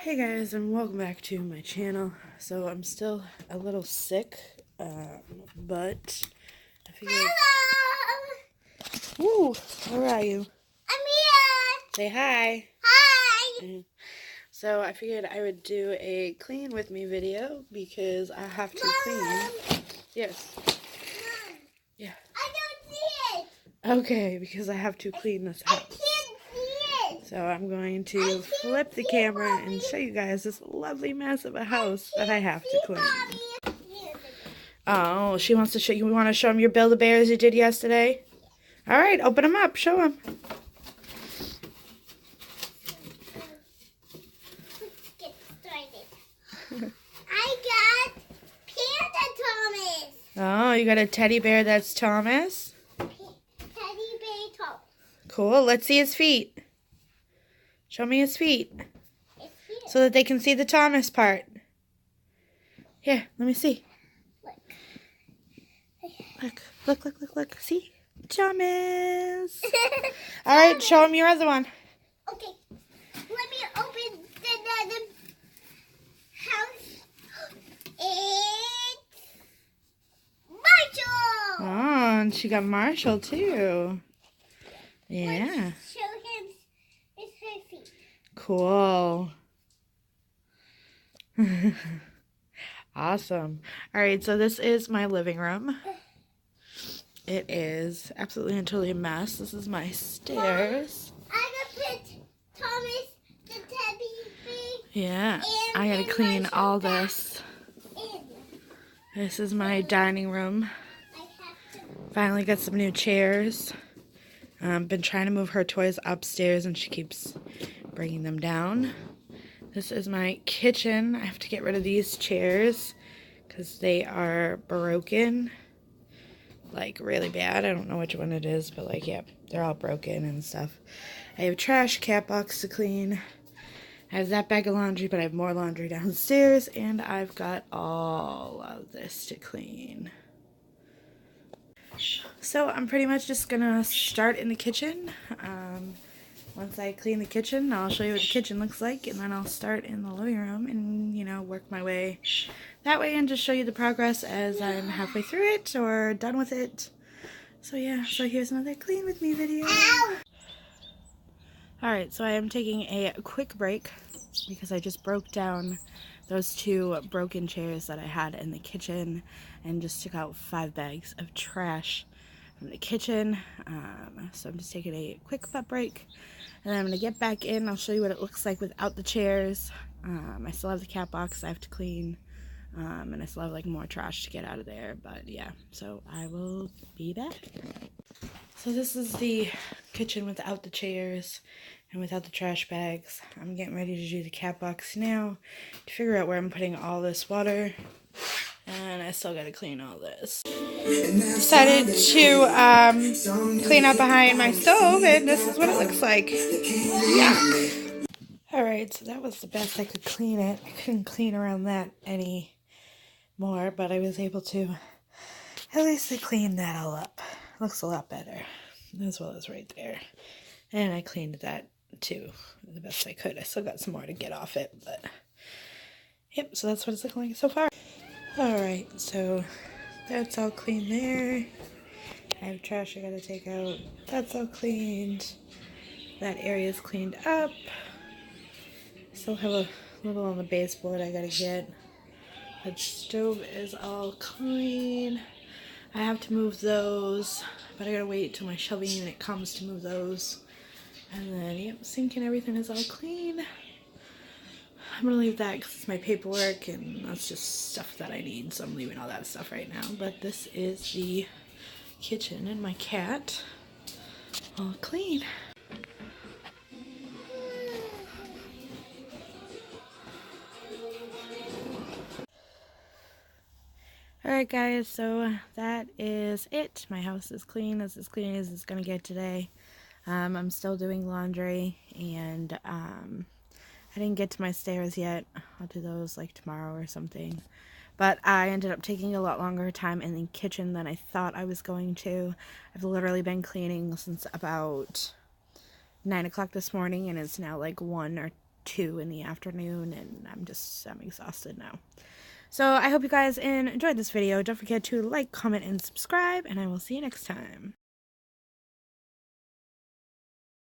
Hey guys, and welcome back to my channel. So I'm still a little sick, but I figured... Hello! Woo! Where are you? I'm here! Say hi! Hi! So I figured I would do a clean with me video because I have to clean. Yes. Mom, Yeah. I don't see it! Okay, because I have to clean this I house. can't see it! So I'm going to flip the camera and show you guys this lovely mess of a house that I have to clean. Oh, she wants to show you. We want to show them your Build-A-Bears you did yesterday? All right, open them up. Show them. Let's get started. I got Panda Thomas. Oh, you got a teddy bear that's Thomas? Teddy Bear Thomas. Cool. Let's see his feet. Show me his feet It's here. so that they can see the Thomas part. Here, let me see. Look. See? Thomas. All right, show him your other one. Okay. Let me open the house. It's Marshall. Oh, and she got Marshall too. Yeah. Let's show him his feet. Cool. Awesome. All right, so this is my living room. It is absolutely and totally a mess. This is my stairs. I gotta put Thomas the teddy bear Yeah, I gotta clean all this. in. This is my dining room. I have to. Finally got some new chairs. Been trying to move her toys upstairs and she keeps bringing them down. This is my kitchen. I have to get rid of these chairs because they are broken. Like really bad. I don't know which one it is, but like, yeah, they're all broken and stuff. I have a trash cat box to clean. I have that bag of laundry, but I have more laundry downstairs, and I've got all of this to clean. So I'm pretty much just gonna start in the kitchen. Once I clean the kitchen, I'll show you what the kitchen looks like, and then I'll start in the living room and, you know, work my way that way and just show you the progress as I'm halfway through it or done with it. So yeah, so here's another clean with me video. Alright, so I am taking a quick break because I just broke down those two broken chairs that I had in the kitchen and just took out 5 bags of trash from the kitchen. So I'm just taking a quick butt break and then I'm going to get back in. I'll show you what it looks like without the chairs. I still have the cat box I have to clean. And I still have like more trash to get out of there, but yeah, so I will be back. So this is the kitchen without the chairs and without the trash bags. I'm getting ready to do the cat box now to figure out where I'm putting all this water, and I still gotta clean all this. Decided to clean up behind my stove, and this is what it looks like. Yuck. Alright, so that was the best I could clean it. I couldn't clean around that any more, but I was able to at least clean that all up. Looks a lot better, as well as right there. And I cleaned that too the best I could. I still got some more to get off it, but yep, so that's what it's looking like so far. Alright, so that's all clean there. I have trash I gotta take out. That's all cleaned. That area's cleaned up. Still have a little on the baseboard I gotta get. The stove is all clean. I have to move those, but I gotta wait till my shelving unit comes to move those. And then, yep, sink and everything is all clean. I'm gonna leave that because it's my paperwork and that's just stuff that I need, so I'm leaving all that stuff right now. But this is the kitchen and my cat all clean. Alright guys, so that is it. My house is clean, as clean as it's gonna get today. I'm still doing laundry, and I didn't get to my stairs yet. I'll do those like tomorrow or something. But I ended up taking a lot longer time in the kitchen than I thought I was going to. I've literally been cleaning since about 9 o'clock this morning, and it's now like 1 or 2 in the afternoon, and I'm exhausted now. So I hope you guys enjoyed this video. Don't forget to like, comment, and subscribe, and I will see you next time.